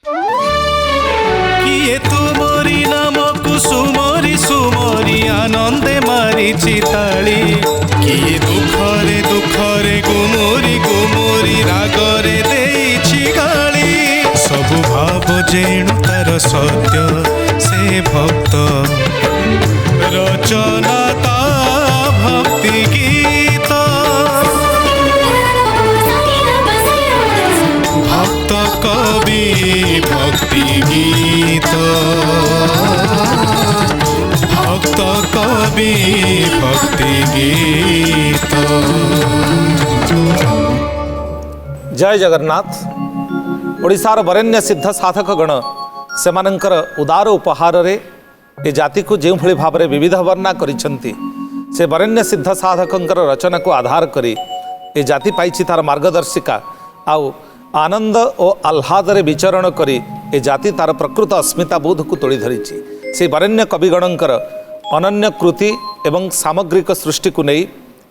किए तुमरी नाम कुसुमरी सुमरी आनंदे मारिछि ताली किए दुखरे दुखरे गुमुरी गुमुरी रागरे देइछि गाली सबु भाव जेणु तार सत्य से भक्त रचना ता भक्ति गीत भक्त कवि भक्ति गीत भक्त कवि भक्ति गीत। जय जगन्नाथ। ओडिशार वरेण्य सिद्ध साधक गण सेमानंकर उदार उपहार रे ए जाति को जो भली भाव में विविध वर्णना करिसेंती से वरेण्य सिद्ध साधकंकर रचना को आधार करी ए जाति पाइछि तार मार्गदर्शिका आउ आनंद और आह्लाद रे विचरण करी ए जाति तार प्रकृत अस्मिता बोध को तोड़ी धरिछि। से वरेण्य कविगणंकर अनन्य कृति एवं सामग्रिक सृष्टि को नहीं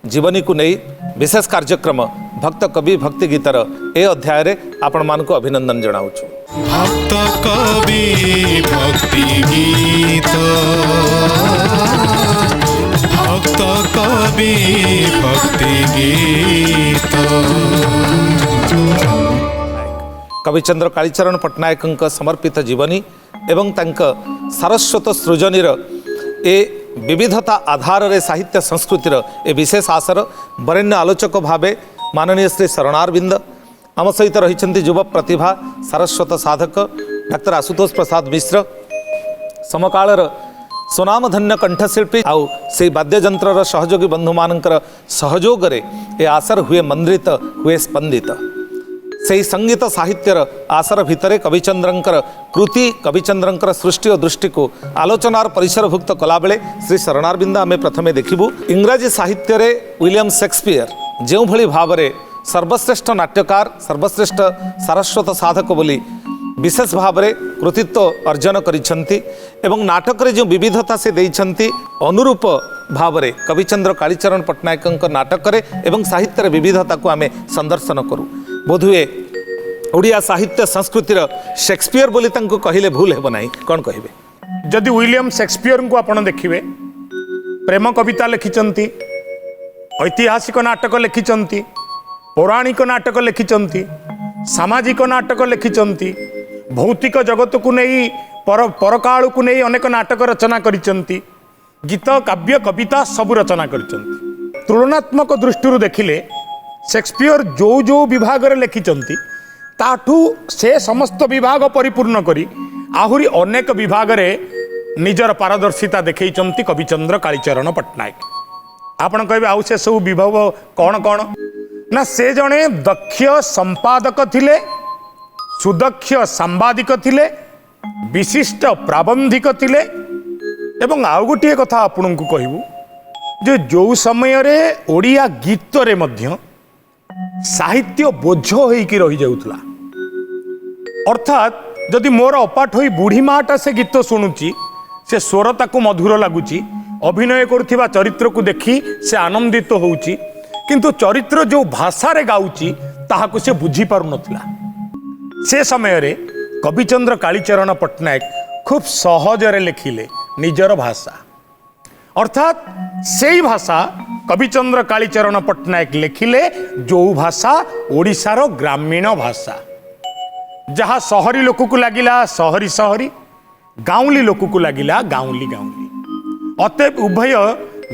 जीवनी को नहीं विशेष कार्यक्रम भक्त कवि भक्ति गीतर ए अध्याय रे आपण मानक अभिनंदन जनाउछु। भक्त कवि भक्ति गीत भक्त कवि भक्ति गीत। कविचंद्र कालीचरण पट्टनायक समर्पित जीवनी एवं तांक सारस्वत सृजनीर ए विविधता आधार रे साहित्य संस्कृतिर ए विशेष आसर वरेण्य आलोचक भावे माननीय श्री शरणारविंद आम सहित रही युव प्रतिभा सारस्वत साधक डाक्टर आशुतोष प्रसाद मिश्र समकालर सुनामधन्य कंठशिल्पी आउ से वाद्ययंत्र सहयोगी बंधु मानकर सहयोग रे ए आसर हुए मंद्रित हुए स्पंदित से संगीत साहित्यर आसर भितरे कविचंद्रंकर कृति कविचंद्रंकर सृष्टि और दृष्टि को आलोचनार परिसरभुक्त कला बेले श्री शरणारविंद आमे प्रथमे देखिबू इंग्राजी साहित्य रे विलियम शेक्सपियर जो भली भाव में सर्वश्रेष्ठ नाट्यकार सर्वश्रेष्ठ सारस्वत साधक बोली विशेष भाव में कृतित्व अर्जन करिसेंती एवं नाटक रे जो विविधता से देइछंती अनुरूप भाव में कविचंद्र कालीचरण पट्टनायक नाटक रे एवं साहित्य विविधता को आमे संदर्शन करूँ। बोधुए ओडिया साहित्य संस्कृतिर शेक्सपियर बोली तांको कहिले भूल हेब नाही कौन कहिबे? जदि विलियम शेक्सपियर को आपण देखिबे प्रेम कविता लिखिचंती ऐतिहासिक नाटक लिखिचंती पौराणिक नाटक लिखिचंती सामाजिक नाटक लिखिचंती भौतिक जगत को नहीं परकाल को नहीं अनेक नाटक रचना करिचंती गीत काव्य कविता सब रचना करिचंती। तुलनात्मक दृष्टि देखिले शेक्सपियर जो जो विभाग रे लिखिचंती ताठू से समस्त विभाग परिपूर्ण करी आहुरी अनेक विभाग रे निजर पारदर्शिता देखैचंती कविचंद्र कालीचरण पट्टनायक। आपण कहबे आउ से सब विभाग कौन कौन ना से जड़े दक्ष संपादक थिले सुदक्ष सांबादिक थिले विशिष्ट प्राबंधिक थिले एवं आउ गोटे कथा आपण को कहबू जे जो समय रे ओडिया गीत रे मध्य साहित्य बोझ होइकी रही जाउथला अर्थात जदि मोर अपाठ होई बुढ़ी माटा से गीत शुणुची से स्वर ताकू मधुर लगुची अभिनय करुथिबा चरित्र को देखी से आनंदित होउची किंतु चरित्र जो भाषा रे गाउची ताहाकू से बुझी पारु नथिला। से समय रे कविचंद्र कालीचरण पट्टनायक खूब सहज रे लिखिले निजर भाषा अर्थात से भाषा कविचंद्र कालीचरण पट्टनायक लिखिले जो भाषा ओडिशार ग्रामीण भाषा जहाँ सहरी लोक को लगिला सहरी सहरी गाँवली लोक को लगिला गाँवली गाँवली अतएव उभय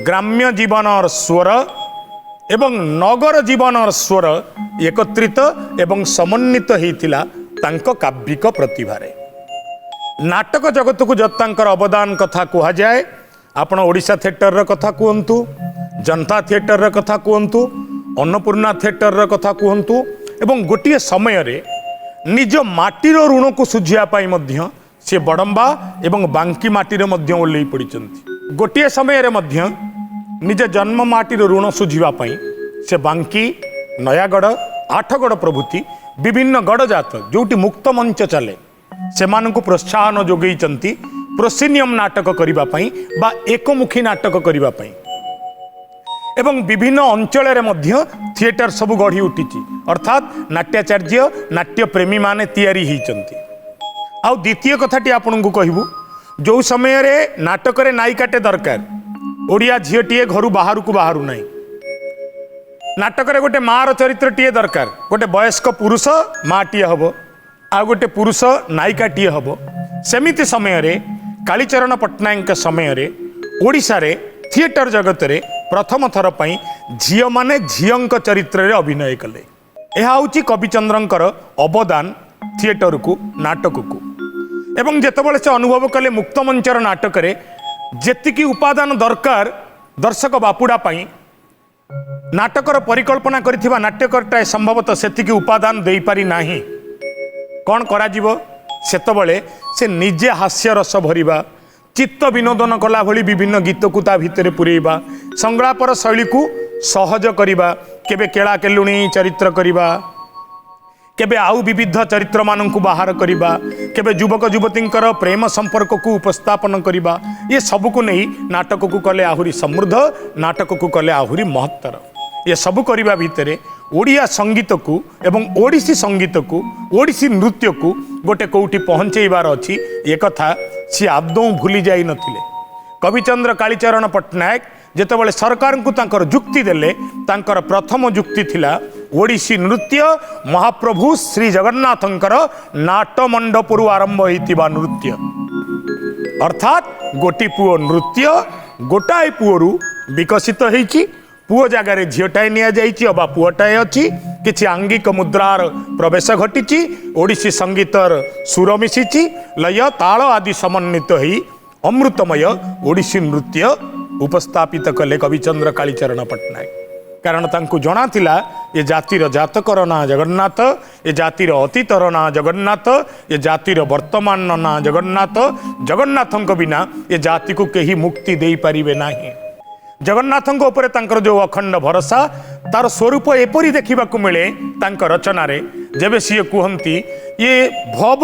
ग्राम्य जीवनर स्वर एवं नगर जीवनर स्वर एकत्रित एवं समन्वित होइतिला तांको काव्यिक प्रतिभारे। नाटक जगत को जब तांकर अवदान कथा कहा जाए आपण ओडिशा थिएटर कथा कहतु जनता थिएटर कथा कहतु अन्नपूर्णा थिएटर कथा कहतु एवं गोटे समय रे निज माटीर ऋण को सुझिया पाई मध्य से बड़म्बा एवं बांकी माटीर मध्य ओल्लै पड़िचंती। गोटे समय रे मध्य निज जन्म माटीर ऋण सुझिबा पाई से बांकी नयागढ़ आठगढ़ प्रभृति विभिन्न गढ़ जात जोटी मुक्त मंच चले से प्रोत्साहन जोगैचंती प्रोसिनियम नाटक करिबा पाई बा एकमुखी नाटक करिबा पाई एवं विभिन्न अंचल थिएटर सब गढ़ी उठी अर्थात नाट्याचार्य नाट्य प्रेमी माने तैयारी होइचंती। आउ द्वितीय कथाटी आपन को कहबू जो समय रे नाटक रे नायिकाटे दरकार ओडिया झीटीए घर बाहर को बाहरु नहीं नाटक रे गोटे मार चरित्रटीए दरकार गोटे वयस्क पुरुष माटीए हम आ गोटे पुरुष नायिकाटीए हम सेमिति समय रे कालीचरण पट्टनायक समय रे ओडिशा रे थिएटर जगत रे प्रथम थर पई झील माने झीलंक चरित्र रे अभिनय कले। यह हूँ कविचंद्रंकर अवदान थिएटर को नाटक को एवं जेतेबेले से अनुभव कले मुक्त मंचर नाटक रे जेतिकी उपादान दरकार दर्शक बापुड़ा पाई नाटकर परिकल्पना करिथिबा नाट्यकरटा संभवतः सेतिकी उपादान देई पारि नाही कौन करा जीवो सेतबेले से निजे हास्य रस भरिबा चित्त विनोदन कला भली विभिन्न गीत को ता भितर पुरेबा संगलापर शैली को सहज करिबा केबे केला केलुणी चरित्र करिबा केबे आउ विविध चरित्र माननकु बाहर करिबा केबे युवक युवतींकर प्रेम संपर्क को उपस्थापन करिबा ये सब को नहीं नाटक को कले आहुरी समृद्ध नाटक को कले आहुरी महत्तर ये सब करिबा भितरे ओडिया संगीत को एवं ओडिसी संगीत को ओडिसी नृत्य को गोटे कौटी पहुँचेबार अच्छी ये कथा सी आदौ भूली जाई नथिले। कविचंद्र कालीचरण पट्टनायक जेतेबेले सरकार को तांकर जुक्ति देले तांकर प्रथम जुक्ति थिला ओडिसी नृत्य महाप्रभु श्री जगन्नाथंकर नाटमंडपरु आरंभ होइतिबा नृत्य अर्थात गोटी पुओ नृत्य गोटाए पुओरु विकसित होइछि पुओ जगार झीटाए निया जाइछि अबा पुओटाए अछि किछि आंगिक मुद्रार प्रवेश घटिछि ओडिसी संगीतर सुर मिशिछि लय ताल आदि समन्वित होई अमृतमय ओडिसी नृत्य उपस्थापित कले कविचंद्र कालीचरण पट्टनायक कारण तांकु जଣା थिला ये जातिर जातकर ना जगन्नाथ ये जातिर अतीतर ना जगन्नाथ ये जातिर वर्तमान ना जगन्नाथ जगन्नाथंक बिना ये जाति को केही मुक्ति देई परिबे नाही जगन्नाथंक उपरे तांकर जो अखंड भरोसा तार स्वरूप एपरी देखा मिले तांकर रचना रे जेबे सीए कहती ये भव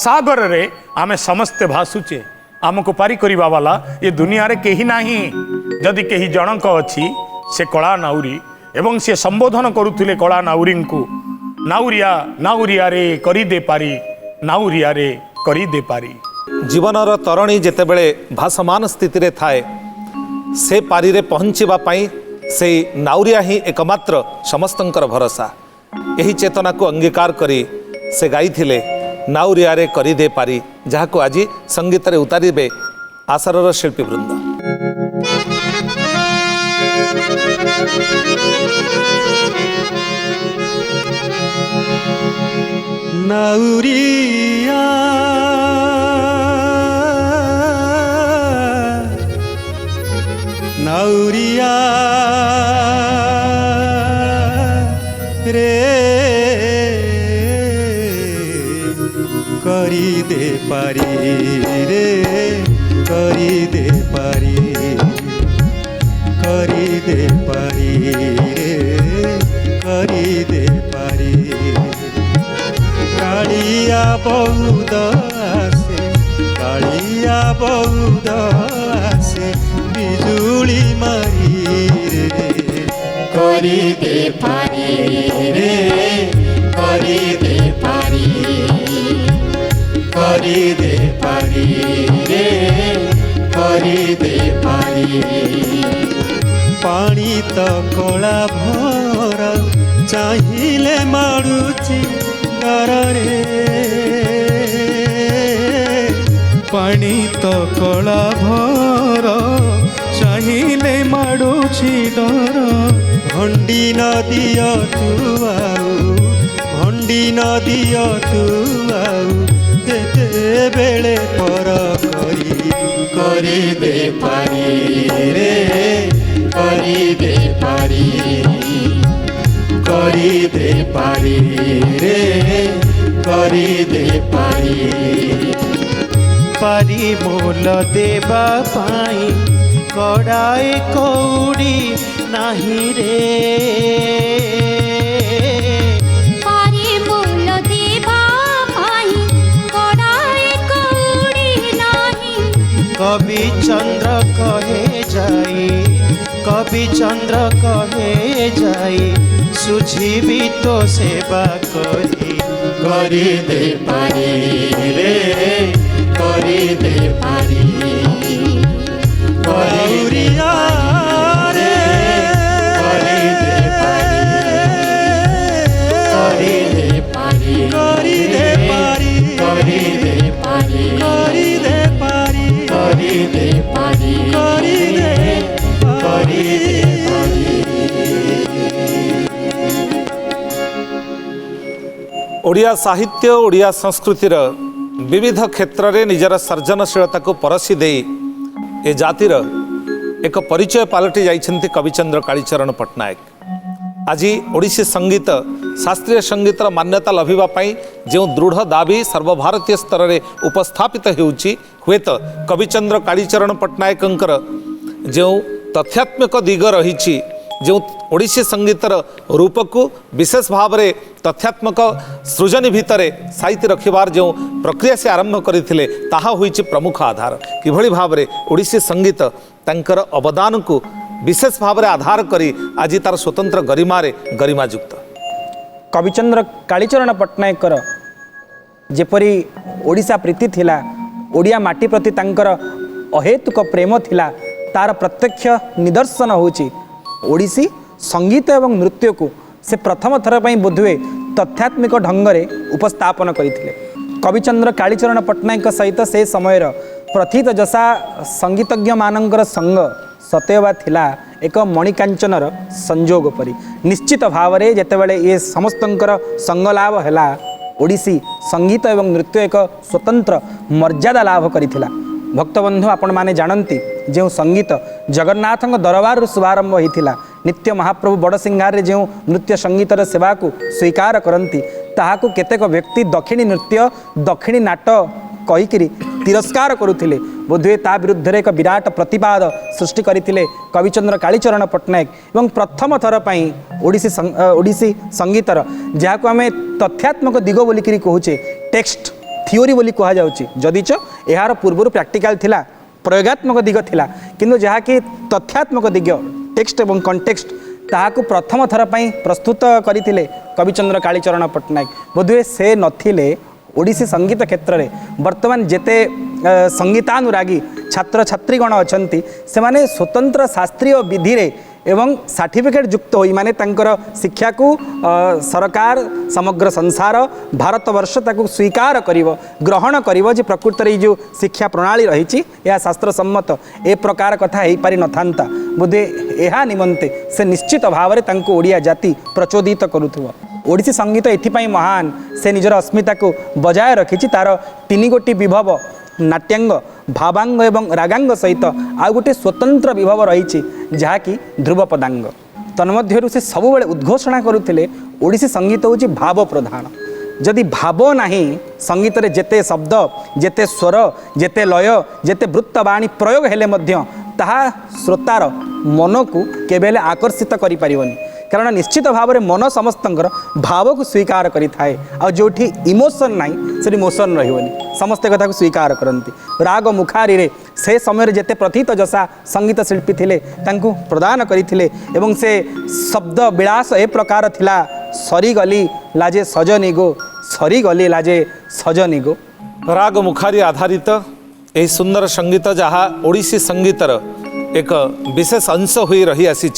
सागर रे आमे समस्ते भासुचे आमको पारी करिबा वाला ये दुनिया रे केही नाही जदि केही जनक अछि से कला नाउरी एवं से संबोधन करुथिले कला नाउरी को नाउरिया नाउरिया रे करी दे पारी नाउरिया रे करी दे पारी जीवनर तरणी जेतेबेले भासमान स्थिति रे थाए से पारी रे पहुँचवा पाई से नाउरिया ही एकमात्र समस्तंकर भरोसा यही चेतना को अंगीकार करी से गाइथिले नाउरिया रे करी दे पारी जहाँ को आज संगीत रे उतारिबे आसारर शिल्पी वृंद। नाउरिया नाउरिया रे करी दे पारी रे करी दे पारी करी दे पारी रे करी दे पारी कालिया बहुत आसे कालिया बहुत आसे बिजुली मारी रे करी दे पारी रे करी दे पारी करी दे पारी रे करी दे पारी पानी तो कला भर चाहिए मारुची डर रे पानी तो कला भर चाहिए माडुछि डर भंडी नदी तू आऊ भंडी नदी तू आऊ जेते बेले पर करी दे पारी रे करी दे पारी करी दे पारी रे करी दे पारी पारी मोल देवा पाई कड़ाए कौड़ी नहीं रे पारी मोल देवा पाई कड़ाए कौड़ी नहीं कवि चंद्र कहे जाई कवि चंद्र कहे जाई सुझीबी तो सेवा करी କରି ଦେ ପାରି ରେ କରି ଦେ ପାରି ଗୌରିଆ ରେ କରି ଦେ ପାରି କରି ଦେ ପାରି କରି ଦେ ପାରି କରି ଦେ ପାରି କରି ଦେ ପାରି କରି ଦେ ପାରି କରି ଦେ କରି ଦେ ପାରି। ଓଡ଼ିଆ ସାହିତ୍ୟ ଓଡ଼ିଆ ସଂସ୍କୃତିର ବିବିଧ କ୍ଷେତ୍ରରେ ନିଜର ସୃଜନଶୀଳତା को परसी दे ए जातिर एक परिचय पालटि जाइछन्ति कविचंद्र कालीचरण पट्टनायक। आज ओडिसी संगीत शास्त्रीय संगीतर मान्यता लभिबा पई जो दृढ़ दाबी सर्वभारतीय स्तर में उपस्थापित होउछि हुएत कविचंद्र कालीचरण पट्टनायकंकर जो तथ्यात्मक दिग रही जो ओडिसी संगीतर रूप को विशेष भाव में तथ्यात्मक सृजनी भितर साइति रखिबार जो प्रक्रिया से आरंभ करथिले ताहा होइछि प्रमुख आधार किभଳି भाव में ओडिसी संगीत तांकर अवदान को विशेष भाव में आधार करी आज तार स्वतंत्र गरिमारे गरिमायुक्त। कविचंद्र कालीचरण पट्टनायकर जेपरी ओडिशा प्रीति थिला ओडिया माटी प्रति तांकर अहेतुक प्रेम थिला तार प्रत्यक्ष निदर्शन होछि ओडिसी संगीत एवं नृत्य को से प्रथम थर पर बोधुए तथ्यात्मक ढंग से उपस्थापन करथिले। कविचंद्र कालीचरण पट्टनायक सहित से समयर प्रथित जसा संगीतज्ञ मानकर संग सतेवा थिला एक मणिकांचनर संजोग परी निश्चित भाव में जेतेबेले ये समस्तंकर संगलाभ हैला ओडिसी संगीत एवं नृत्य एक स्वतंत्र मर्यादा लाभ करिथिला। भक्तबंधु आपण माने जानती जो संगीत जगन्नाथ दरबार शुभारंभ होता नित्य महाप्रभु बड़सिंगार जो नृत्य संगीतर सेवा को स्वीकार करती ताहाकु केतेक व्यक्ति दक्षिणी नृत्य दक्षिणी नाट कहीकि तिरस्कार करुले बोधे ता विरुद्ध एक विराट प्रतिवाद सृष्टि करते कविचंद्र कालीचरण पट्टनायक एवं प्रथम थर पर ओडिसी संगीतर जहाँ आम तथ्यात्मक दिग बोलिकी कहुचे टेक्स्ट थियोरी बोली कह जाउची जदिच यार पूर्व प्रैक्टिकल थिला प्रयोगात्मक दिग थिला किंतु जहाँकि तथ्यात्मक दिग टेक्स्ट एवं कंटेक्स्ट ताहाकु प्रथम थर पर प्रस्तुत करथिले कविचंद्र कालीचरण पट्टनायक बोधुए से नथिले ओडिसी संगीत क्षेत्र में वर्तमान जेते संगीतानुरागी छात्र छात्रीगण अच्छी से माने स्वतंत्र शास्त्रीय विधि रे एवं सर्टिफिकेट युक्त होई माने तांकर शिक्षा को सरकार समग्र संसार भारतवर्ष ताकू स्वीकार करिवो ग्रहण करिवो जे प्रकृत रे जो शिक्षा प्रणाली रही यह शास्त्र सम्मत ए प्रकार कथा हो पारि नथांता बोधे यह निमंते से निश्चित भाव में तांको ओडिया जाति प्रचोदित करुथुवो। ओडिसी संगीत एथिपाई महान से निजर अस्मिता को बजाय रखी तार 3 गोटी विभव नाट्यांग भावांग एवं रागांग सहित आउ गोटे स्वतंत्र विभव रही जहाँकि ध्रुव पदांग तन्मध्यरु से सबुबले उद्घोषणा करुथिले ओडिसी संगीत होची भाव प्रधान जदि भाव नाही संगीत रे जेते शब्द जेते स्वर जेते लय जेते वृत्तवाणी प्रयोग हेले मध्य ताहा श्रोतार मन को केबेले आकर्षित करि परिबनी कारण निश्चित भाव में मन समस्तंकर भाव को स्वीकार करिथाए आ जोठी इमोशन नाही से इमोशन रहिबनी समस्त कथा को स्वीकार करती राग मुखारी रे से समय जेते प्रथित जसा संगीत शिल्पी थिले तांकु प्रदान करथिले एवं से शब्द विलास ए प्रकार थिला सरी गली लाजे सजनी गो सरी गली लाजे सजनी गो राग मुखारी आधारित यह सुंदर संगीत जहाँ ओडिसी संगीतर एक विशेष अंश हो रही आसी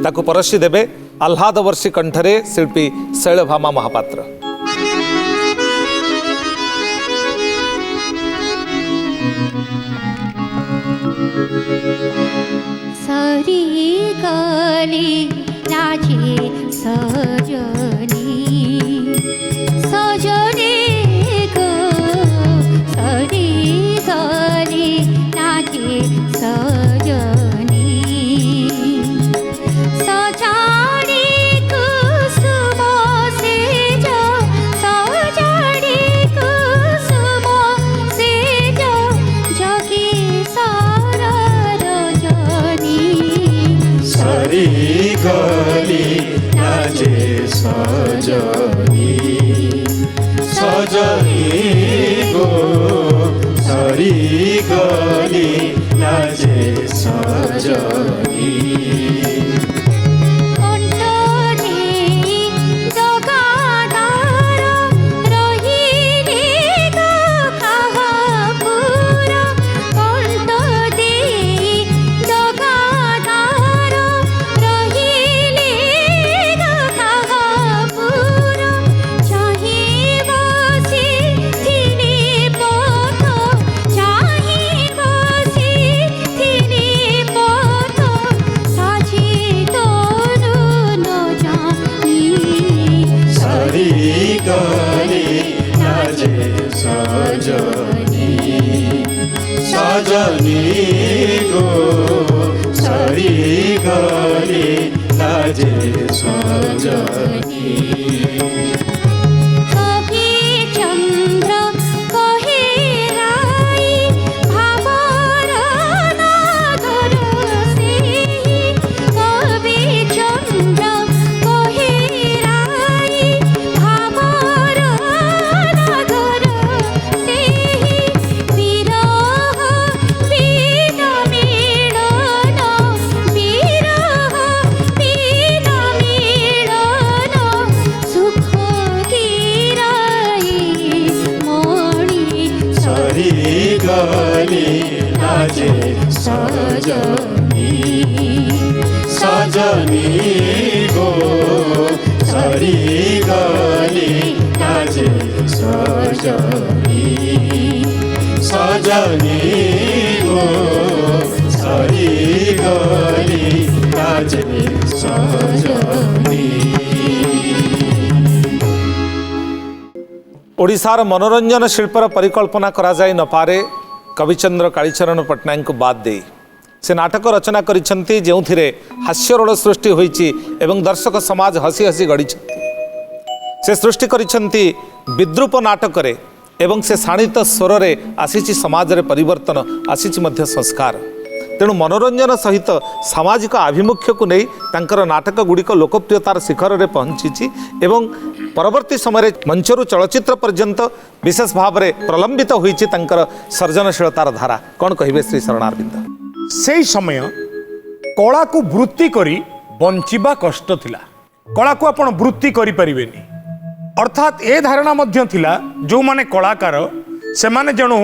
ताकू परसी देवे आह्लाद वर्षी कंठरे शिल्पी शैलभामा महापात्र। सरी गली लाजे सजनी सजनी गो सरी गली लाजे सजनी सजाड़ी कुसुम से जो सजाड़ी कुसुम से जो जगी सारा रजनी सरी गली लाजे सजनी सजनी गो सरी गली लाजे सजनी कंठनी जगादार लाजे सजनी कभी चंद्र कहे राई भावर नागर से कभी चंद्र कहे राई भावर नागर से विरह बिन मिलन विरह बिन मिलन सुख गिराई मणि सरी गली लाजे सजनी सजनी गो सरी गली लाजे सजनी सजनी गो सरी गली लाजे सजनी ओडिशार मनोरंजन शिल्पर परिकल्पना करा जाई न पारे कविचंद्र कालीचरण पट्टनायक को बाद दे से नाटक रचना करिसेंती जेउथिरे हास्यरोल सृष्टि होईची एवं दर्शक समाज हसी हसी गढ़ी से सृष्टि करिसेंती विद्रूप नाटक रे एवं से शाणित स्वर रे आसीची समाज रे परिवर्तन आसीची मध्य संस्कार तेणु मनोरंजन सहित सामाजिक आभिमुख्य को नहीं तांकर नाटक गुड़िक लोकप्रियतार शिखर रे पहुंची एवं परवर्ती समय मंचरू चलचित्र पर्यंत विशेष भाव में प्रलंबित होईची तांकर सर्जनशीलतार धारा कौन कहिबे श्री शरणारविंद से समय कला को वृत्ति करी बंचिबा कष्ट थिला कला को आपण वृत्ति करि परिबेनी अर्थात ए धारणा मध्य थिला जो माने कलाकार से माने जणु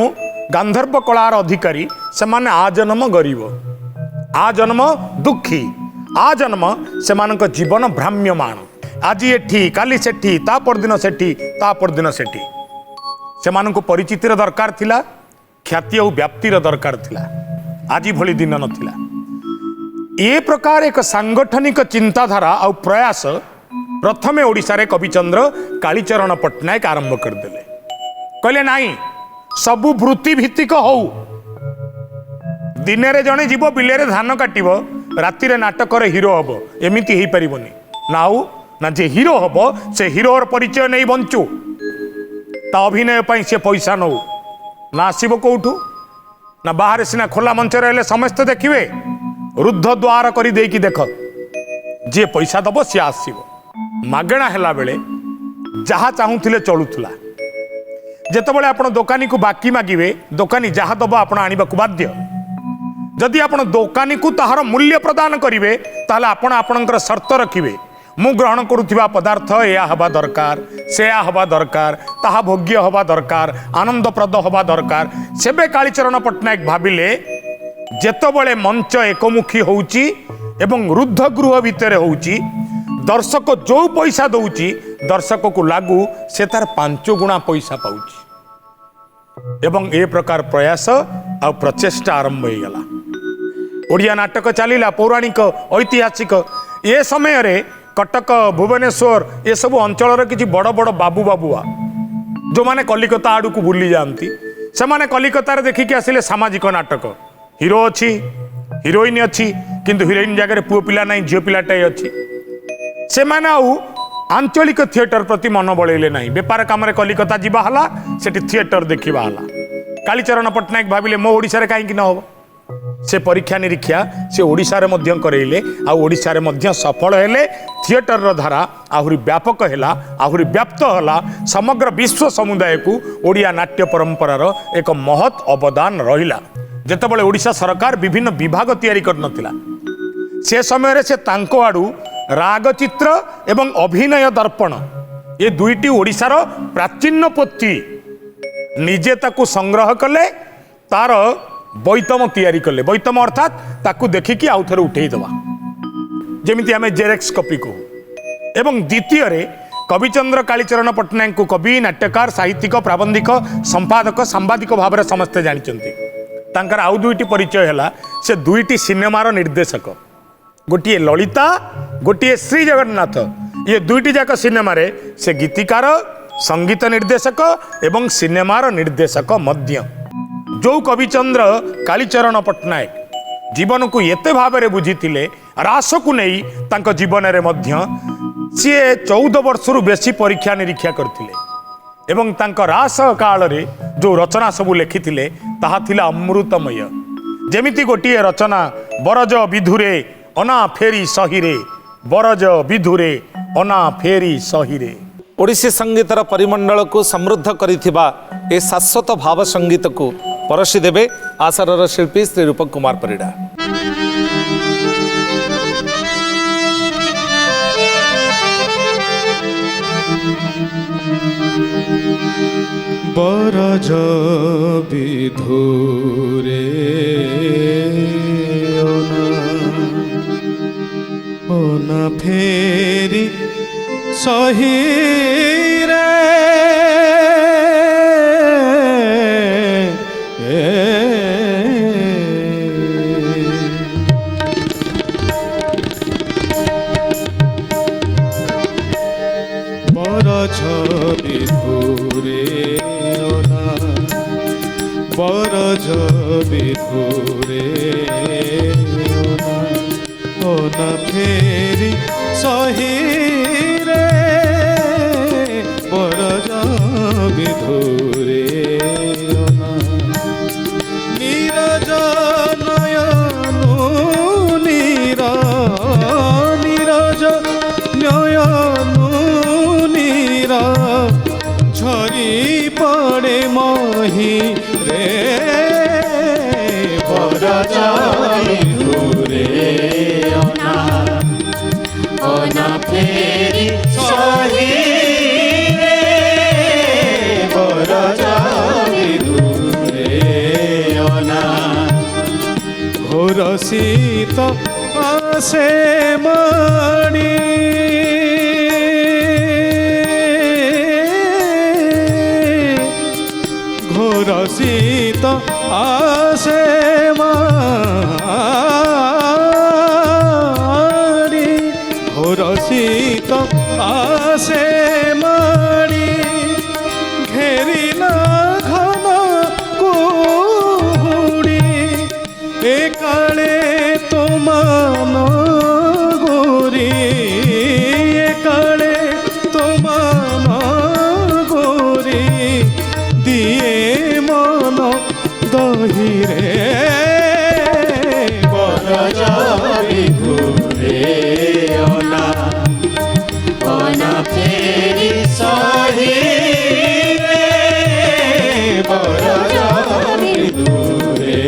गांधर्व कलार अधिकारी से माने आजन्म गरीब आजन्म दुखी आजन्म से मानक जीवन भ्राम्यमान आज एठी काली सेठी ता परदिन सेठी ता परदिन सेठी से मानक परिचितिर दरकार थिला ख्याति और व्याप्तिर दरकार थिला आज भली दिन नथिला ए प्रकार एक सांगठनिक चिंताधारा और प्रयास प्रथमे ओडिशा रे कविचंद्र कालीचरण पट्टनायक आरंभ करदेले कहले नाही सबु वृत्ति भित्तिक हौ दिन रे जणे जीव बिले रे धान काटिबो राति रे नाटक रे हीरो हबो एमिति हेई परिबोनी नाउ ना जे हीरो हबो से हीरोर परिचय नहीं बंचू ता अभिनय पई से पैसा नौ ना आसीबो कोठू ना बाहर सिना खोला मंच रहले समस्त देखिबे रुद्ध द्वार करी देकी देख जे पैसा दबो से आसीबो मागणा हेला बेले जहा चाहूथिले चलुथला जेतेबेले आपण दोकानी को बाकी मागिबे दोकानी जहा दबो आपण आनिबा को बाध्य जदि आपण दोकानी को ताहार मूल्य प्रदान करिवे ताहले आपण आपणकर शर्त रखिबे मु ग्रहण करुथिबा पदार्थ या हवा दरकार से हवा दरकार ताहा भोग्य हवा दरकार आनंदप्रद हवा दरकार सेबे कालीचरण पट्टनायक भाबिले जेतेबेले मंच एकमुखी होउची एवं रुद्ध गृह भितर होउची दर्शक जो पैसा दउची दर्शक को लागू से तार 5 गुणा पैसा पाउची एवं ए प्रकार प्रयास आ प्रचेष्टा आरंभ हो गला ओडिया नाटक चलिला पौराणिक ऐतिहासिक ए समय रे कटक भुवनेश्वर ये सब अंचल किसी बड़ बड़ बाबू बाबुआ जो माने कलिकता आड़ को बुली जाती से माने कलिकतार देखिकी आसिले सामाजिक नाटक हीरो अच्छी हिरोइन अच्छी किंतु हिरोइन जगह पुओ पिला नहीं झील पिलाटाई अच्छी से माने आउ आंचलिक थिएटर प्रति मन बड़े ना बेपार कम कलिकता जावा सेठी थिएटर देखा कालीचरण पट्टनायक भाविले मो ओडिशा रे कहीं न हो से परीक्षा निरीक्षा से ओडिशा रे मध्य करेले आ ओडिशा रे मध्य सफल हेले थिएटर रो धारा आहुरी व्यापक हैला आहुरी व्याप्त होला समग्र विश्व समुदाय को ओडिया नाट्य परंपरार एक महत् अवदान रहिला जेतेबेले ओडिशा सरकार विभिन्न विभाग तैयारी करनथिला से समय रे से तांको आडू रागचित्र एवं अभिनय दर्पण ये दुईटी ओडिशार प्राचीन पोथी निजे ताकू संग्रह कले तार बैतम तैयारी कले बैतम अर्थात ताकू देखिकी आउ थरे उठेई दवा जेमिति आमे जेरेक्स कॉपी को एवं द्वितीय रे कविचंद्र कालीचरण पट्टनायक को कवि नाट्यकार साहित्यिक प्राबंधिक संपादक सांबादिक भाव में समस्ते जानिचंती तांकर आउ दुईटी परिचय हैला से दुईटी सिनेमार निर्देशक गोटे ललिता गोटे श्री जगन्नाथ ये दुईटी जाक सिनेमा रे से गीतिकार संगीत निर्देशक एवं सिनेमार निर्देशक मध्य जो कविचंद्र कालीचरण पट्टनायक जीवन को एते भाव में बुझीथिले रास को नहीं तांको जीवन रे मध्य सी 14 वर्ष बेसी परीक्षा निरीक्षा करथिले एवं तांको रास काल रे जो रचना सबू लिखिथिले ताहा थिला अमृतमय। जेमिति गोटिए रचना बरज विधुरे अना फेरी सहिरे, बरज विधुरे अना फेरी सहिरे। ओडिसी संगीतर परिमंडल को समृद्ध करिथिबा ए शाश्वत भाव संगीत को परसी देबे आसारर शिल्पी श्री रूपक कुमार परिडा। बरज विधुरे ओना फेरी सहिरे बरज विधुरे बरज विधुरे ओना फेरी सहिरे बरज विधुरे नीरज नयनु नीरज नयनु नीरा झरी पड़े मही रे बरज विधुरे ओना फेरी सहिरे बरज विधुरे ओना घोर शीत आसे मणि घोर शीत आसे मणि घोर शीत आसे मणि घेरिला घन कुहुड़ी ए काले तो मान गोरी ए काले तो मान गोरी दिए मन दहिरे बरज विधुरे ओना फेरी सहिरे बरज विधुरे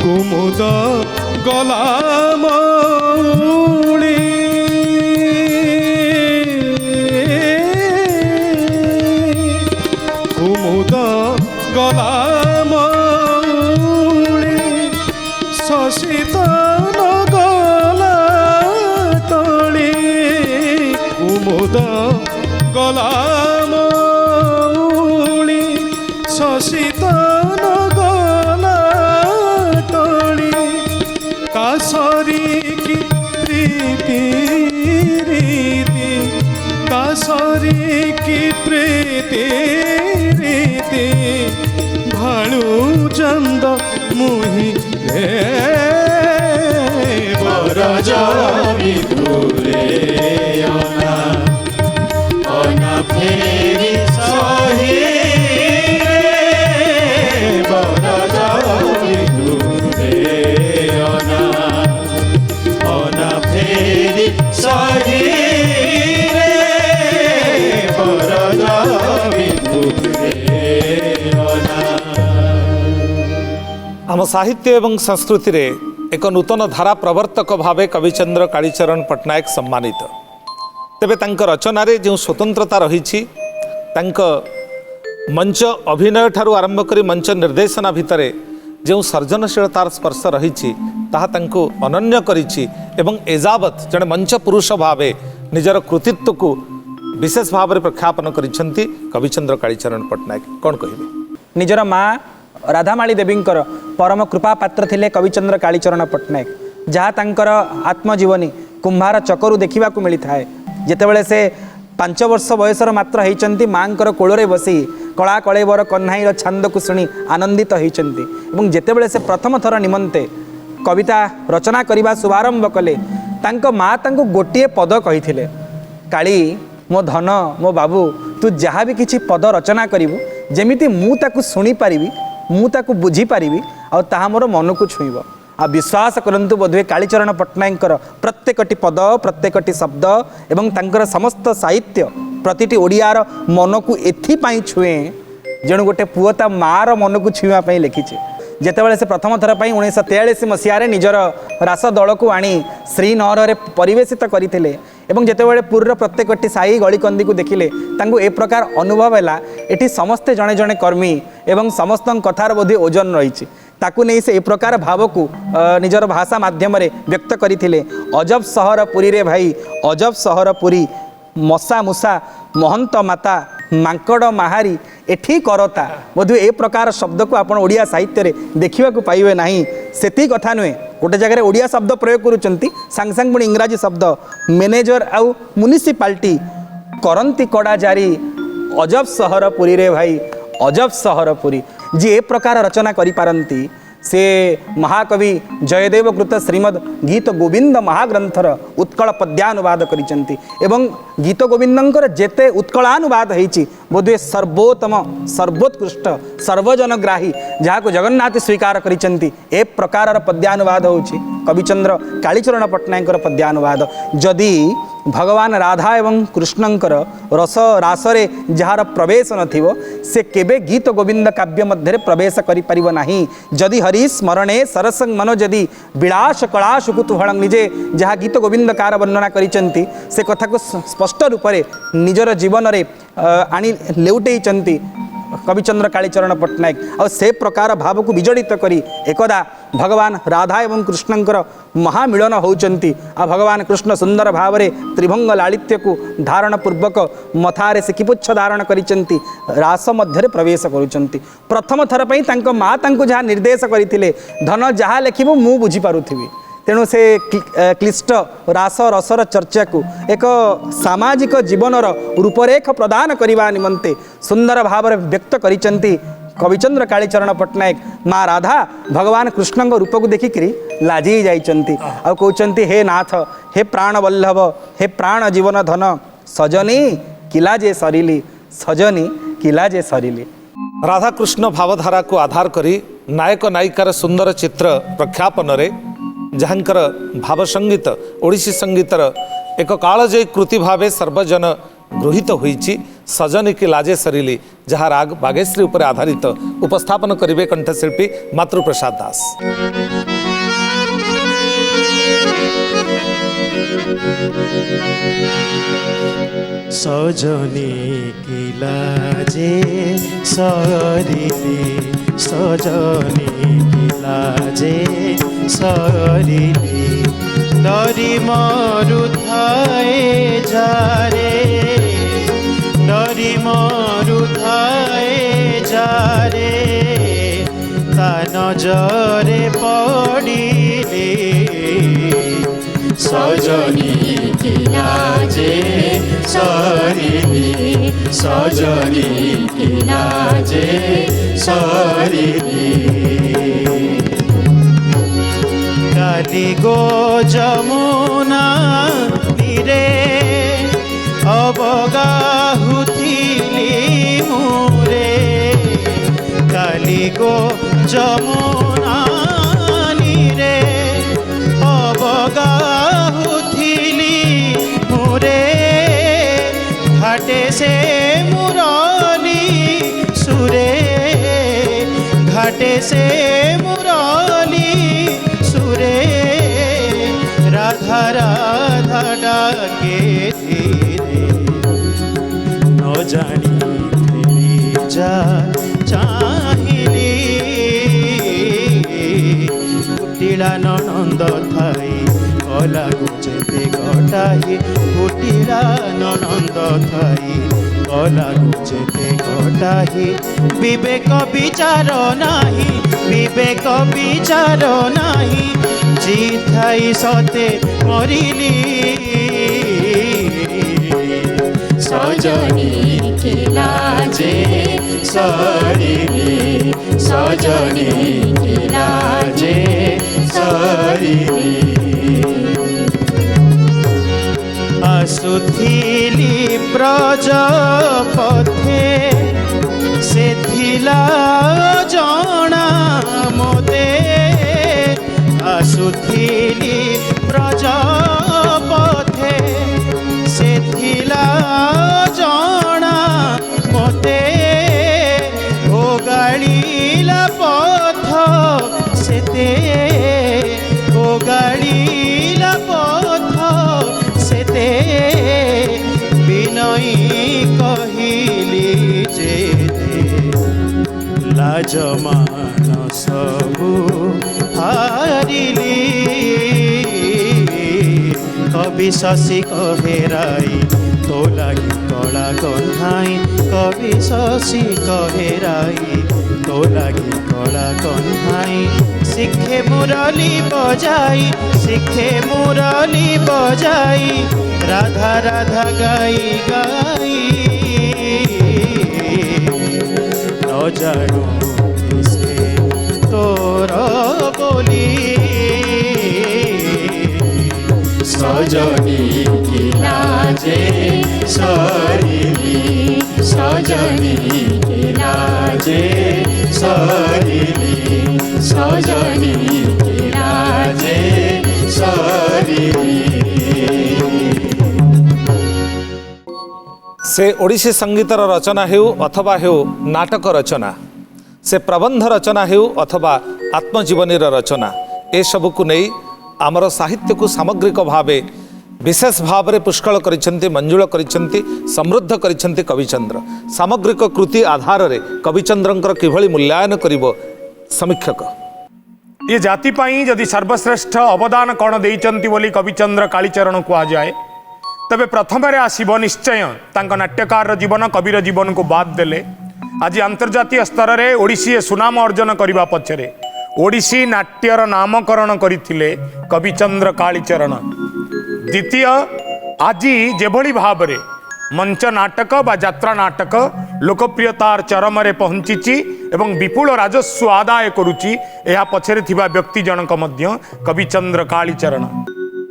कुमुद गला मौली कुमुद गला मौली शशित गला तली कुमुद गला मौली शशित गला तली कासरी की प्रीति रीति कासरी की प्रीति रीति भालू चंद मुहि रे बरज विधुरे ओना फेरी सहिरे बरज विधुरे ओना फेरी सहिरे बरज विधुरे आम साहित्य एवं संस्कृति रे एक नूतन धारा प्रवर्तक भावे कविचंद्र कालीचरण पट्टनायक सम्मानित। तेबे तांक रचना रे जो स्वतंत्रता रही मंच अभिनय ठारू आरंभ करी मंच निर्देशना भितरे जो सर्जनशीलतार स्पर्श रही ताकू अनन्य करिछि एवं एजावत जड़े मंच पुरुष भावे निजर कृतित्व को विशेष भाव में प्रख्यापन करिसेंती कविचंद्र कालीचरण पट्टनायक। कौन कहिबे? निजर माँ राधामाली देवींकर परम कृपा पात्र थिले कविचंद्र कालीचरण पट्टनायक, जहाँ तांकर आत्मजीवनी कुंभार चकरू देखा मिली थाए। जेतेबेले से 5 वर्ष बयसर मात्र होती माँकर कोଳରେ बसी कला कलेवर कन्हाईर छांद को शुणी आनंदित होती जितेबले से प्रथम थर निमंते कविता रचना करने शुभारंभ कले तांको माँ तांको गोटे पद कही काली मो धन मो बाबू तू जहाँ भी किसी पद रचना करू जमीती मु ताकू शुणी पारि मु ताकू बुझी पारि आ ताहा मोर मन को छुईब आ विश्वास करंतु बोधवे कालीचरण पट्टनायक प्रत्येकटी पद प्रत्येकटी शब्द एवं तांकर समस्त साहित्य प्रतिटी ओडियार मन को एथिपाई छुए जेणु गोटे पुओ ता मार मन को छुईवाई लिखिছে जेतेबेले से प्रथम थर पर 1943 मसीह निजर रास दल को आनी श्रीनगर में परिवेशित करते एवं जितेबाला पुरीर प्रत्येकटी साई गलिकंदी को देखिले तांको ए प्रकार अनुभव है एटी समस्ते जड़े जड़े कर्मी एवं समस्त कथार बोधे ओजन रही ताकू नहीं से ए प्रकार भाव को निजर भाषा माध्यम व्यक्त करते अजब सहर पुरी रे भाई अजब सहर पुरी मशा मूषा महंत माता मांकड़ माहारी एठी करता बोधे ए प्रकार शब्द को आपण ओडिया साहित्य रे देखिबा को पाइबे नाही सेती कथा नुहे गोटे जगह ओडिया शब्द प्रयोग करूचंती सांग सांग पुणी इंग्राजी शब्द मैनेजर आउ म्युनिसिपालिटी करंती कड़ा जारी अजब सहर पुरी रे भाई अजब सहर पुरी जी ए प्रकार रचना करि पारंती से महाकवि जयदेव कृत श्रीमद गीत गोविंद महाग्रंथर उत्कल पद्यानुवाद करिसेंती एवं गीत गोविंदंकर जेते उत्कलानुवाद होईची बोधे सर्वोत्तम सर्वोत्कृष्ट सर्वजनग्राही जहाँ को जगन्नाथ स्वीकार करिसेंती ए प्रकार पद्यानुवाद होउची कविचंद्र कालीचरण पट्टनायकर पद्यानुवाद जदि भगवान राधा एवं कृष्णंकर रस रासरे जार प्रवेश नथिवो से केबे गीत गोविंद काव्य मध्य प्रवेश करि परिबो नाही जदि हरि स्मरणे सरसंग मनो जदि विलास कलाश कुतूहल निजे जहाँ गीत गोविंद कार वर्णना करिसेंती से कथा को स्पष्ट रूप से निजर जीवन रे आनी लेउटेइचंती कविचंद्र कालीचरण पट्टनायक और से प्रकार भाव को विजड़ित करी एकदा भगवान राधा एवं कृष्णंकर महामिलन होउचंती आ भगवान कृष्ण सुंदर भाव रे त्रिभंग लालित्य को धारण पूर्वक मथारे सिकिपुच्छ धारण करिचंती रास मध्य प्रवेश करुचंती प्रथम थर पई तांको माँ तांको जहाँ निर्देश करथिले धन जहाँ लिखिबो मु बुझी पारुथिबी तेणु से क्लिष्ट रास रसर चर्चा को एक सामाजिक जीवनर रूपरेख प्रदान करने निमंते सुंदर भाव व्यक्त करिसेंती कविचंद्र कालीचरण पट्टनायक माँ राधा भगवान कृष्ण रूप को देखिकी लाजी जाइचंती आ कहउचंती हे नाथ हे प्राण वल्लभ हे प्राण जीवन धन सजनी किला जे सरिली सजनी किला जे सरिली राधाकृष्ण भावधारा को आधार करी नायक नायिकार सुंदर चित्र प्रख्यापन रे जहाँकर भाव संगीत ओडिसी संगीतर एक कालजयी कृति भावे सर्वजन गृहीत होईची सजनी की लाजे सरिली जहाँ राग बागेश्री उपर आधारित उपस्थापन करिवे कंठशिल्पी मातृप्रसाद दास। सजनी की लाजे सरिली सजनी की लाजे सरिली डरी मरुथाए जारे डरी मरुथाए जारे ता नजरे पड़िले सजनी की लाजे सरिली सजनी की लाजे सरिली काली गो जमुना तीरे अबगाहुथिली मुरे काली गो जमुना नीरे अबगाहुथिली मुरे घाटे से मुरली सुरे घाटे से मुरली सुरे राधा राधा डाके धीरे न जानी फेरी जा चाहिली कुटिला ननंद थाई कला गुचेते घटाई कुटिला ननंद थाई कला गुचेते घटाई विवेक विचार नाही विवेक विचार नाही जी थाई सते मरिली सजनी की लाजे सरिनी सजनी की लाजे सरिनी आसुथिली प्रजपथे से थिला जणा मोते आसुथिली प्रजपथे से थिला जणा मोते ओ गाड़ीला पथ सेते ओ गाड़ीला पथ सेते बिनयी कहिली जे लाज मान सबु हारिली कवि शशि कहेराई तो लगी कला कन्हाई कवि शशि कहेराई तो लगी कला कन्हाई शिखे मुरली बजाई राधा राधा गाई गाई न जानो से तोर बोली सजनी की लाजे सरिनी सजनी की लाजे सरिनी सजनी की लाजे सरिनी से ओडिसी संगीतर रचना हेउ अथवा हेउ नाटक रचना से प्रबंध रचना हेउ अथवा आत्मजीवनी रचना ए सबकु नहीं आमर साहित्य को सामग्रिक भावे विशेष भाव में पुष्कल करिसेंती मंजुल करिसेंती समृद्ध करिसेंती कविचंद्र सामग्रिक कृति आधार रे कविचंद्रंकर किभଳି मूल्यांकन करिवो समीक्षक ये जाति पाई जदि सर्वश्रेष्ठ अवदान कौन देइचंती बोली कविचंद्र कालीचरण कुआ जाए तबे प्रथम आसब निश्चय तांको नाट्यकार जीवन कविर जीवन को बाद देले आज अंतर्जातीय स्तर में ओडिसी सुनाम अर्जन करने पछरे ओडिसी नाट्यर नामकरण करथिले कविचंद्र कालीचरण द्वितीय आज जेभली भाव में मंच नाटक बा यात्रा नाटक लोकप्रियतार चरम रे पहुंची एवं विपुल राजस्व आदाय करुची यह पछरे थिबा व्यक्ति जनक मध्य कविचंद्र कालीचरण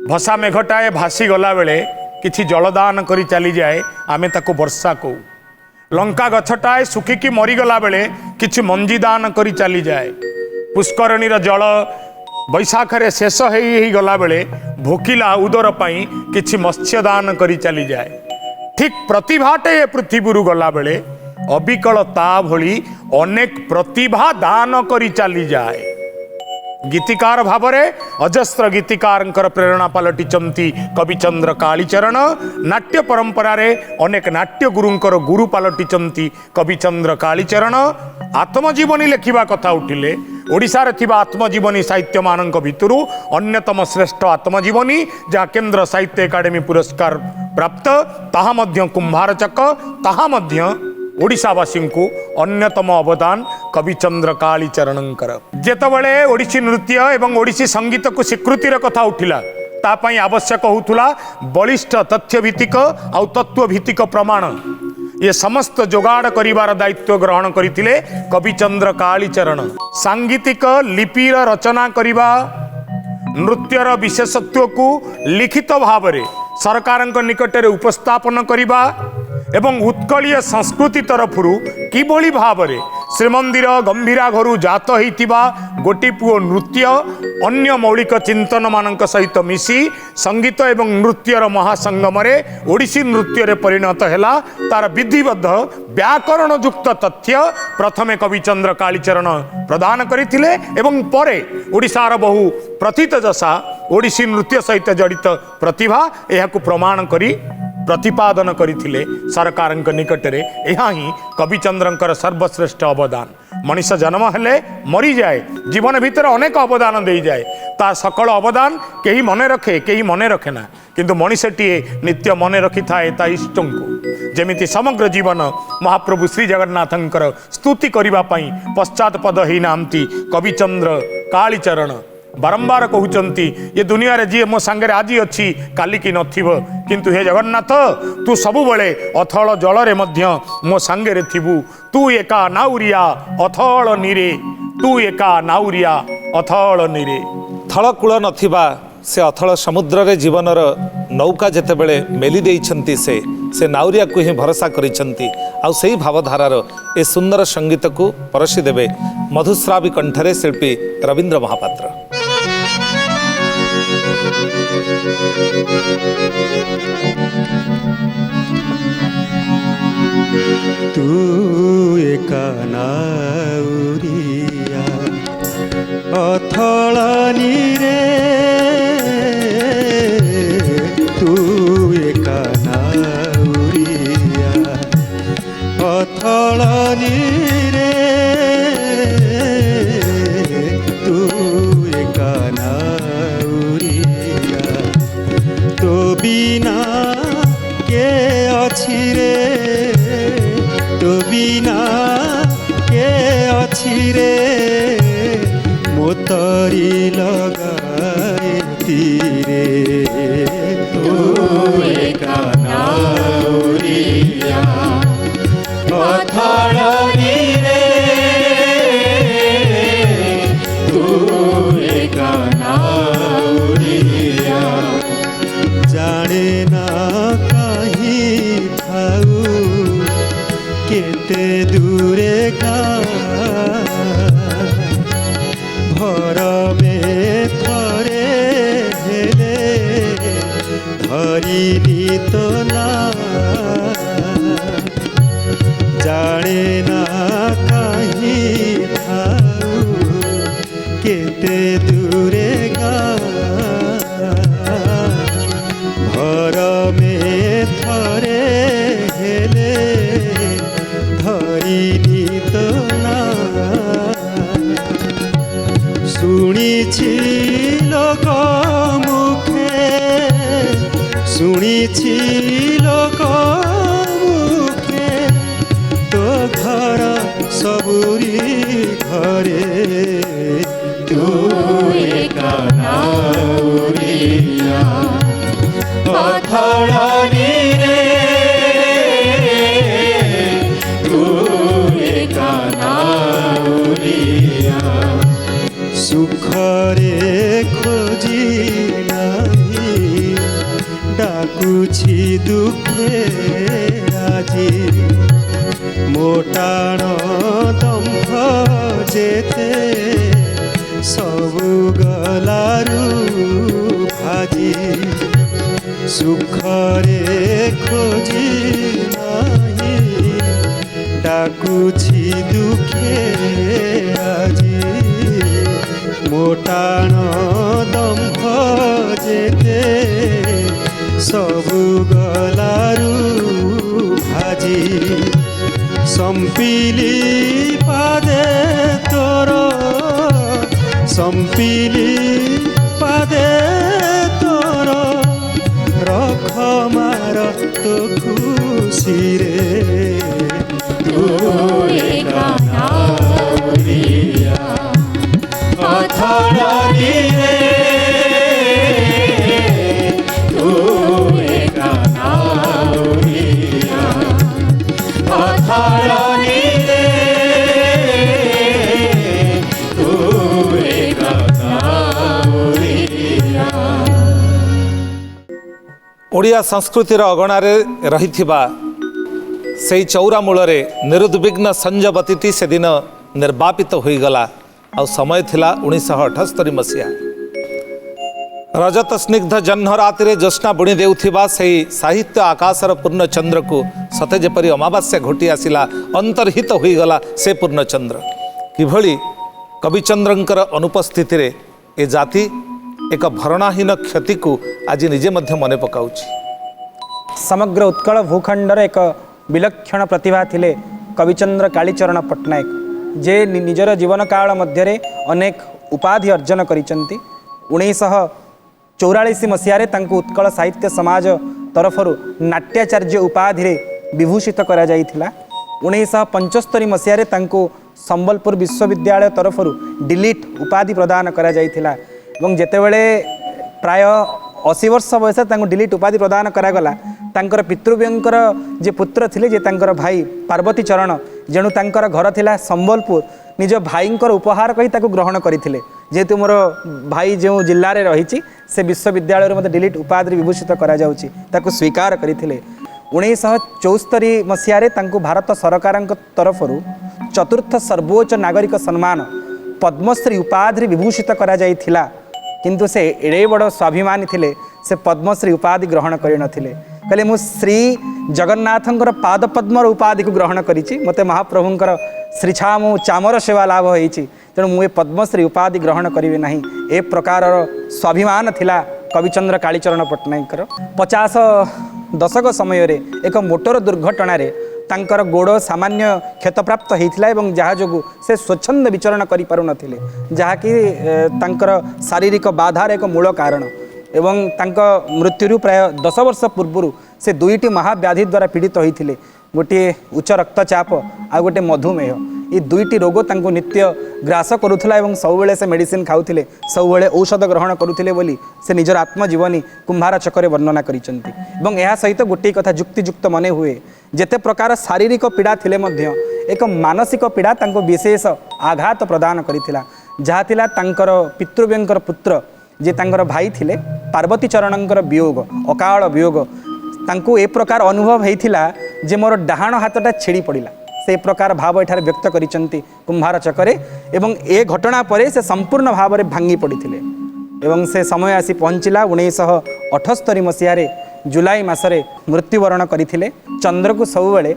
भसा मेघटाए भासी गला बेले किछि जलदान करी चली जाए आमे ताको वर्षा को लंका गछटाए सुखिकी मरीगला बेले किछि मंजी दान करी चली जाए पुष्करणीर जल बैशाखरे शेष ही गला बेले भोकिला उदर पाई किछि मत्स्य दान करी चली जाए ठीक प्रतिभाटे पृथ्वी गला बेले अबिकल ता भली अनेक प्रतिभा दान करी चली जाए गीतिकार भाव में अजस्र गीतिकार प्रेरणा पलटिचंती कविचंद्र कालीचरण नाट्य परंपरा रे अनेक नाट्य गुरुंकर गुरु पलटिचंती कविचंद्र कालीचरण आत्मजीवनी लेखिबा कथा उठिले ओडिशार थिबा आत्मजीवनी साहित्य मानक भितरु अन्यतम श्रेष्ठ आत्मजीवनी जहाँ केंद्र साहित्य एकाडेमी पुरस्कार प्राप्त ताहा मध्य कुंभारचक ताहा मध्य ओडिशावासी को अन्यतम अवदान कविचंद्र कालीचरणंकर जेतबळे ओडिसी नृत्य एवं ओडिसी संगीत को स्वीकृतिर कथा उठिला तापाई आवश्यक होउथुला बलिष्ठ तथ्य भित्तिक आउ तत्व भित्तिक प्रमाण ये समस्त जोगाड़ करिवार दायित्व ग्रहण करथिले कविचंद्र कालीचरण सांगीतिक लिपिर रचना करिबा नृत्यर विशेषत्व को लिखित भाव में सरकार निकट में उपस्थापन करिबा एवं उत्कलीय संस्कृति तरफ किभली भाव में श्रीमंदिर गंभीरा घरू जात होइतिबा गोटी पुओ नृत्य अन्य मौलिक चिंतन मानक सहित मिसी संगीत एवं नृत्यर महासंगम रे ओडिसी नृत्य रे परिणत हैला तार विधिबद्ध व्याकरण युक्त तथ्य प्रथमे कविचंद्र कालीचरण प्रदान करथिले एवं परे ओडिशार बहु प्रथित जसा ओडिसी नृत्य सहित जड़ित प्रतिभा एहाकु प्रमाण करी प्रतिपादन करथिले सरकार निकट में यह ही कविचंद्रंकर सर्वश्रेष्ठ अवदान मनीष जन्म हेले मरी जाए जीवन भितर अनेक अवदान दे जाए ता सकल अवदान कहीं मने रखे कहीं मने रखे ना किंतु मनीषटीए नित्य मने रखि थाए ता इष्ट को जेमिति समग्र जीवन महाप्रभु श्री जगन्नाथंकर स्तुति करिबा पई पश्चात पद ही नामती कविचंद्र कालीचरण बारंबार कहते ये दुनिया रे जी मो सांगे आज अच्छी काली की नथिब किंतु हे जगन्नाथ तू सबुबले अथल जल रे मध्य मो सांगे रे थिबु तू एका नाउरिया अथल नीरे तू एका नाउरिया अथल नीरे थलकूल नथिबा से अथल समुद्र रे जीवनर नौका जेतेबेले मेली देइछंती से नाउरिया को ही भरोसा करिछंती आ सेही भावधारार ए सुंदर संगीत को परसी देबे मधुश्रावी कंठरे शिल्पी रवींद्र महापात्र। तू एका नाउरिया अथल नीरे तू एका नाउरिया अथल नीरे तू एका नाउरिया तो बिना के अछि रे तो बिना के अछि रे मोतरी लगाए तीरे तू एका नाउरिया अथल नीरे तू एका नाउरिया जाने ना कहीं थाऊ केते दूरे गा भर में थरे हेले धरिनी तो ना जाने ना कहीं थाऊ केते दूरे गा भर में थरे हेले धरिनी तो ना शुणिछि लोक मुखे शुणिछि लोक मुखे तो घर सबुरी घरे तू एका नाउरिया अथल नीरे तू एका नाउरिया सुखरे खोजी नाही डाकुछि दुखे आजी मोटाण दम्भ जेते सबु गलारू भाजी सुखरे खोजी नाही डाकुछि दुखे आजी मोटाण दम्भ जेते सबु गलारू भाजी संपिली पादे तोर संपिली पादे तोर रख मार तो खुशी रे तू एका नाउरिया अथल नीरे तू एका नाउरिया अथल नीरे तू एका नाउरिया। ओडिया संस्कृतिर अगणारे रहिथिबा सेई चौरा मूलरे निरुद्विग्न संजबतीति से दिन निर्वापित होईगला आ समय थिला 1978 मसीहा रजत स्निग्ध जह्न राति ज्योत्स्ना बुणी देउथिबा सेई साहित्य आकाशर पूर्ण चंद्र को सते जेपरी अमावास्या घोटी आसिला अंतर्हित होईगला से पूर्ण चंद्र किभली कविचंद्रंकर अनुपस्थिति रे ए जाति एक भरणाहीन क्षति को आज निजे मध्य मने पकाउछि। समग्र उत्कल भूखंडर एक विलक्षण प्रतिभा थिले कविचंद्र कालीचरण पट्टनायक जे निजर जीवन काल मध्य अनेक उपाधि अर्जन करिसंती। 1944 मसीह उत्कल साहित्य समाज तरफ नाट्याचार्य उपाधि विभूषित करा जाइथिला। 1975 मसीह संबलपुर विश्वविद्यालय तरफ डिलीट उपाधि प्रदान करा जाइथिला ଏବଂ ଯେତେବେଳେ ପ୍ରାୟ 80 वर्ष बयस डिलीट उपाधि प्रदान करागला तांकर पितृव्यंकर जे पुत्र थिले जे तांकर भाई पार्वती चरण जेणु तांकर घर थिला संबलपुर निज भाईंकर उपहार कही ताकू ग्रहण करथिले जेहेतु मोर भाई जो जिल्ला रे रहिछि से विश्वविद्यालय रे मते डिलीट उपाधि विभूषित करा जाउछि ताकू स्वीकार करथिले 1974 मसीह रे तांकू भारत सरकार तरफरु चतुर्थ सर्वोच्च नागरिक सम्मान पद्मश्री उपाधि विभूषित करा जाइथिला किंतु से एड़े बड़ स्वाभिमानी थिले से पद्मश्री उपाधि ग्रहण करि नथिले कहले मु श्री जगन्नाथंकर पाद पद्मर उपाधि को ग्रहण करिछि मते महाप्रभुंकर श्रीछा मु चामर सेवा लाभ होइछि तेणु मु पद्मश्री उपाधि ग्रहण करिवे नाही ए प्रकार स्वाभिमान थिला कविचंद्र कालीचरण पट्टनायकर 50 दशक समय रे एक मोटर दुर्घटना रे तांकर गोड़ सामान्य क्षतप्राप्त होता एवं जहाँ जो से स्वच्छंद विचरण करि पारु नथिले जहाँकि तांकर शारीरिक बाधार एक मूल कारण एवं तांक मृत्यु प्राय 10 वर्ष पूर्व से दुईटी महाव्याधि द्वारा पीड़ित होते गोटे उच्च रक्तचाप आ गोटे मधुमेह ये दुईटी रोग तांको नित्य ग्रास करुला एवं सबुबले से मेडिसिन खाऊले सबुबले औषध ग्रहण करुले बोली से निजर आत्मजीवनी कुंभार चक्रे वर्णना करिसेंती एवं यह सहित गोटे कथा जुक्तियुक्त मने हुए जेते प्रकार शारीरिक पीड़ा थिले मध्य एक मानसिक पीड़ा तांको विशेष आघात प्रदान करिथिला जहाँ थिला तांकर पितृव्यंकर पुत्र जे तांकर भाई थिले पार्वती चरणंकर वियोग अकाल वियोग तांको ए प्रकार अनुभव होइथिला जे मोर डाहाण हाथटा छेड़ी पड़िला से प्रकार भाव एठारे व्यक्त करिसेंती कुंभार चक्रे एवं ए घटना परे से संपूर्ण भाव में भांगी पड़िथिले एवं से समय आसी पहुँचला 1978 मसीह जुलाई मासरे मृत्युवरण करथिले चंद्र को सबुबले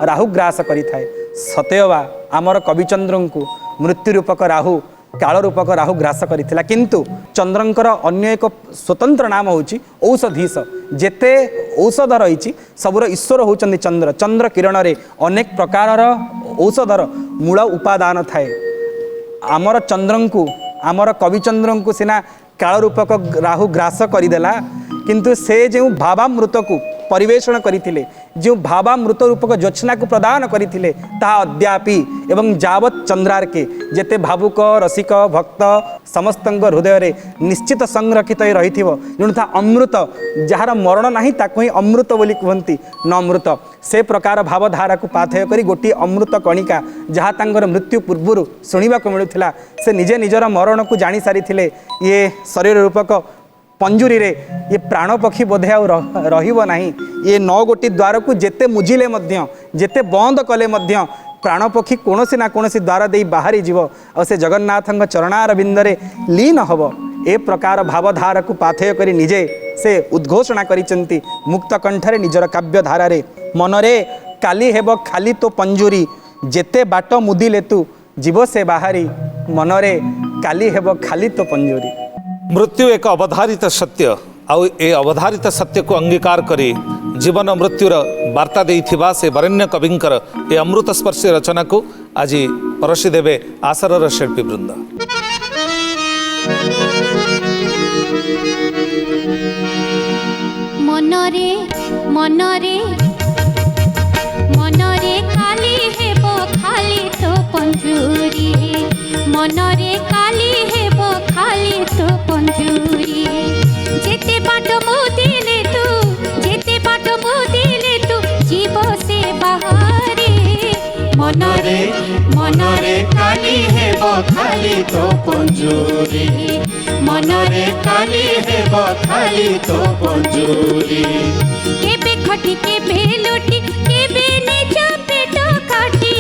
राहुग्रास करिथाए सतेवा आमर कविचंद्र को मृत्यु रूपक राहु काल रूपक राहु ग्रास करिथिला किंतु चंद्रंकर अन्य एक स्वतंत्र नाम होची औषधीश जेते औषध रही सबुर ईश्वर होचंदी चंद्र चंद्र किरण रे अनेक प्रकार औषधर मूल उपादान थाए आमर चंद्र को आमर कविचंद्र को सिना काल रूपक राहु ग्रास करदेला किंतु से जो भावामृत को परिवेषण करथिले जो भावामृत रूपक ज्योत्स्ना को प्रदान करथिले ता अद्यापि एवं जावत चंद्रार के जेते भावुक रसिक भक्त समस्त हृदय रे निश्चित संरक्षित रही जेणु था अमृत जार मरण नाही ताको ही अमृत बोली कहती न अमृत से प्रकार भावधारा को पाथय करी गोटी अमृत कणिका जहाँ तांकर मृत्यु पूर्व शुणा मिलूला से निजे निजर मरण को जानी सारी ये शरीर रूपक पंजुरी रे ये प्राण पक्षी बोधे रहिबो नाही ये 9 गोटी द्वार को जेते मुझिले मध्य जेते बंद कले मध्य प्राण पक्षी कोनोसी ना कोनोसी द्वार दे बाहरी जीव और से जगन्नाथंग चरणार बिंदरे लीन हब ए प्रकार भावधारा को पाथेय करी निजे से उद्घोषणा करिसेंती मुक्त कंठरे निजर काव्य धारा रे मनरे काली हेब खाली तो पंजुरी जेते बाट मुदिले तू जीव से बाहरी मनरे काली हेब खाली तो पंजुरी मृत्यु एक अवधारित सत्य आउ ए अवधारित सत्य को अंगीकार करी जीवन मृत्युर वार्ता देइथिबा से वरेण्य कविंकर ए अमृत स्पर्शी रचना को आज परसी देवे आसरर शिल्पी वृंद। मनरे मनरे मनरे काली हेबो खाली तो पंजुरी मनरे काली हेबो खाली तो पंजुरी जेते बाट मुदिले तू जेते बाट मुदिले तू जीव से बाहरी मनरे मनरे काली हेब खाली तो पंजुरी मनरे काली हेब खाली तो पंजुरी केबे खटी केबे लुटी केबे निज पेट काटी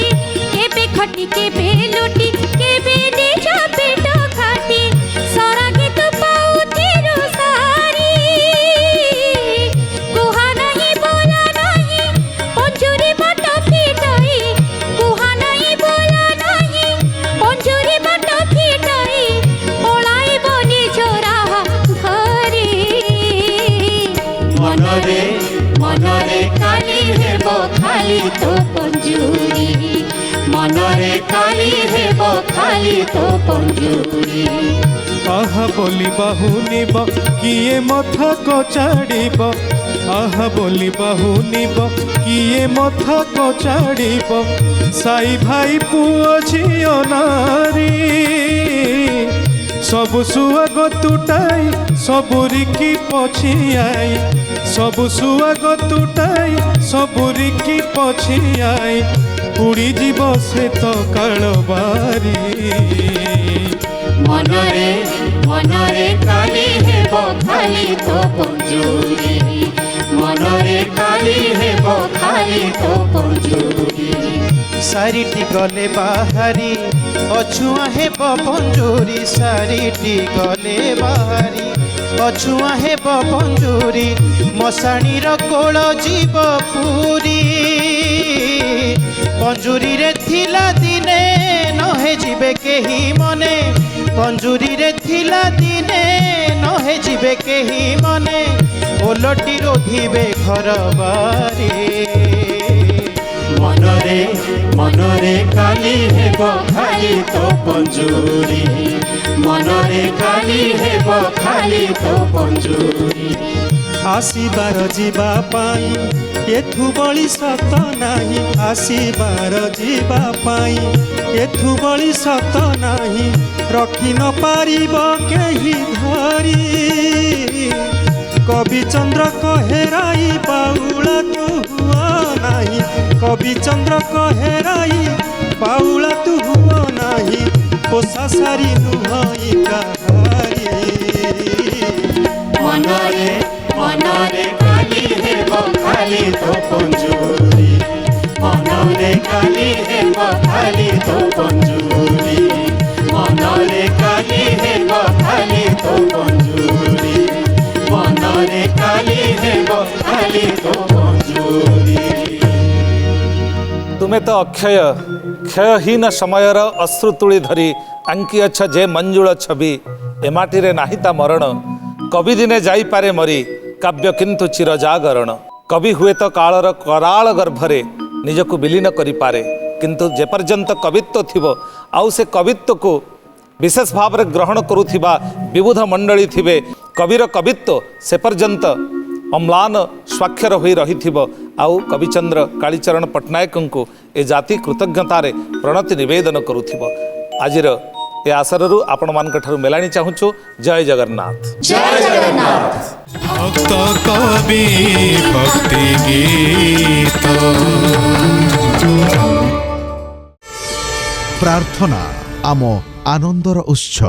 केबे खटी केबे लुटी केबे निज पेट काटी सारा गीत पाउती रोसारी कुहा नहीं बोला नहीं पंजुरी बाट फिटाई कुहा नहीं बोला नहीं पंजुरी बाट फिटाई पलाई बनी छोरा घरी मनरे मनरे काली हेब खाली तो पंजुरी मनरे काली हेब खाली तो पंजुरी आहा बोली बाहु निब किए मथा कचाड़ब आहा बोली बाहु निब किए मथा कचाड़ब साई भाई पुओ झियो नारी सबु सुआग तुटाई सबुरिकी पछियाई सबु सुआग तुटाई सबुरिकी पछियाई उड़ी जीव से तो कालबारी मनरे मनरे काली हेब खाली तो पंजुरी मनरे काली हेब खाली तो पंजुरी सारिटी गले बाहारी अछुआ हेब पंजुरी सारिटी गले बाहारी अछुआ हेब पंजुरी मशाणीर कोल जीव पूरी पंजुरी रे थिला दिने नहे जीवे केही मने पंजुरी रे थिला दिने नहे जीवे केही मने ओलटी रोधिबे घर बारी मनरे मनरे काली हेब खाली तो पंजुरी मनरे काली हेब खाली तो पंजुरी आसीबार जीवा पाई एथु बड़ी सत नाही आसीबार जीवा पाई एथु बड़ी सत नाही रखी न पारिब केही धरी कवि चंद्र कहेराई बाउला तू हुआ नाही कवि चंद्र कहेराई बाउला तू हुआ नाही पोसा सारी नुहाई कहारी मनरे मनरे काली हेब खाली तो पंजुरी मनरे काली हेब खाली तो पंजुरी मनरे काली हेब खाली तो पंजुरी मनरे काली हेब खाली तो पंजुरी तुमे तो अक्षय क्षयहीन समयर अश्रुतुली धरी आंकी अछ जे मंजुल छवि एमाटी रे नाही ता मरण कवि दिने जाइपारे मरी काव्य किंतु चिर जागरण कवि हुए तो कालर कराल गर्भरे निजको विलीन करिपारे किंतु जेपर्यंत कवित्व थिबो आउ से कवित्व को विशेष भाव रे ग्रहण करुथिबा विबुध मंडली थिबे कविर कवित्व से पर्यंत अम्लान स्वाक्षर होई रहिथिबो आउ कविचंद्र कालीचरण पट्टनायक को ए जाति कृतज्ञतारे प्रणति निवेदन करुथिबो आजिर ए आसररू आपण मान ठारू मेलानी चाहूछु जय जगन्नाथ जय जगन्नाथ भक्त कवि भक्ति गीत प्रार्थना आम आनंदर उत्स।